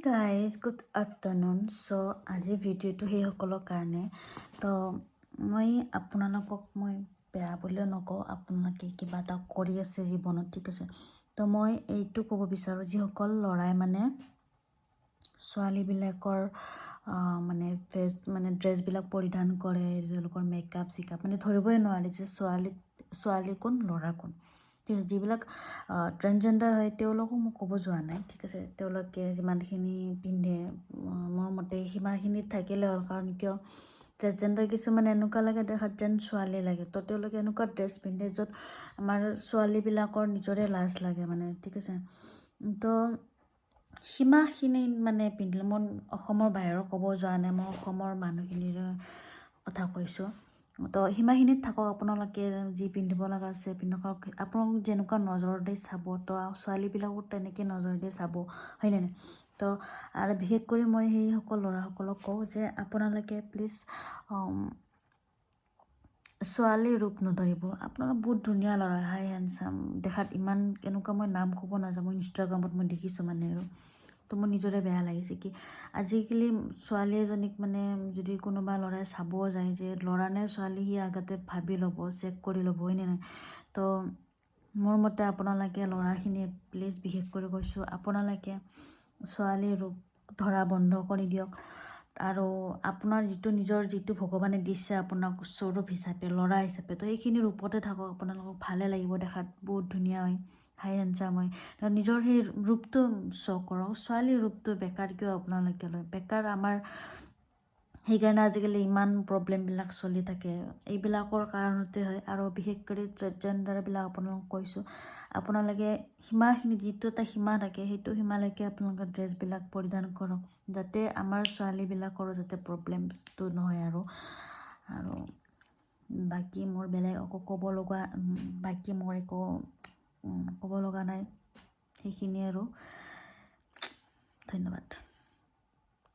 Guys good afternoon. চ' আজি ভিডিঅ'টো সেইসকলৰ কাৰণে তো মই আপোনালোকক মই বেয়া বুলিও নকওঁ, আপোনালোকে কিবা এটা কৰি আছে জীৱনত, ঠিক আছে। তো মই এইটো ক'ব বিচাৰোঁ, যিসকল ল'ৰাই মানে ছোৱালীবিলাকৰ মানে ড্ৰেছবিলাক পৰিধান কৰে, তেওঁলোকৰ মেকআপ চেকআপ মানে ধৰিবই নোৱাৰে যে ছোৱালী কোন ল'ৰা কোন, ঠিক আছে। যিবিলাক ট্ৰেন্সজেণ্ডাৰ হয় তেওঁলোকক মই ক'ব যোৱা নাই, ঠিক আছে। তেওঁলোকে যিমানখিনি পিন্ধে মোৰ মতে সিমানখিনিত থাকিলে হ'ল, কাৰণ কিয় ট্ৰেন্সজেণ্ডাৰ কিছুমান এনেকুৱা লাগে দেখাত যেন ছোৱালী লাগে, তো তেওঁলোকে এনেকুৱা ড্ৰেছ পিন্ধে য'ত আমাৰ ছোৱালীবিলাকৰ নিজৰে লাজ লাগে মানে, ঠিক আছে। তো সীমাখিনি মানে পিন্ধিলে, মই অসমৰ বাহিৰৰ ক'ব যোৱা নাই, মই অসমৰ মানুহখিনিৰ কথা কৈছোঁ। তো সীমাখিনিত থাকক, আপোনালোকে যি পিন্ধিব লগা আছে পিন্ধক, আপোনালোক যেনেকুৱা নজৰেদি চাব তো ছোৱালীবিলাকো তেনেকৈ নজৰেদি চাব, হয়নে নাই। তো আৰু বিশেষ কৰি মই সেইসকল ল'ৰাসকলক কওঁ যে আপোনালোকে প্লিজ ছোৱালীৰ ৰূপ নধৰিব। আপোনালোক বহুত ধুনীয়া ল'ৰা, হাই হেণ্ডচাম দেখাত, ইমান এনেকুৱা মই নাম ক'ব নাযাওঁ, ইনষ্টাগ্ৰামত মই দেখিছোঁ মানে আৰু। তো মোৰ নিজৰে বেয়া লাগিছে কি আজিকালি ছোৱালী এজনীক মানে যদি কোনোবা ল'ৰাই চাব যায় যে ল'ৰা নে ছোৱালী, সি আগতে ভাবি ল'ব, চেক কৰি ল'ব, হয়নে নাই। তো মোৰ মতে আপোনালোকে ল'ৰাখিনিয়ে প্লিজ বিশেষ কৰি কৈছোঁ, আপোনালোকে ছোৱালীৰ ৰূপ ধৰা বন্ধ কৰি দিয়ক। আৰু আপোনাৰ নিজৰ যিটো ভগৱানে দিছে আপোনাক স্বৰূপ হিচাপে, ল'ৰা হিচাপে, তো সেইখিনি ৰূপতে থাকক, আপোনালোকক ভালে লাগিব, দেখাত বহুত ধুনীয়া হয়, হাই হেণ্ডচাম হয়। নিজৰ সেই ৰূপটো শ্ব' কৰক, ছোৱালীৰ ৰূপটো বেকাৰ কিয় আপোনালোকে লয়, বেকাৰ আমাৰ। সেইকাৰণে আজিকালি ইমান প্ৰব্লেমবিলাক চলি থাকে, এইবিলাকৰ কাৰণতে হয়। আৰু বিশেষ কৰি ট্ৰেন্সজেণ্ডাৰবিলাক আপোনালোকক কৈছোঁ, আপোনালোকে সীমাখিনি, যিটো এটা সীমা থাকে সেইটো সীমালৈকে আপোনালোকে ড্ৰেছবিলাক পৰিধান কৰক, যাতে আমাৰ ছোৱালীবিলাকৰো যাতে প্ৰব্লেমছটো নহয়। আৰু বাকী মোৰ বেলেগ একো ক'ব লগা নাই, সেইখিনিয়ে আৰু। ধন্যবাদ।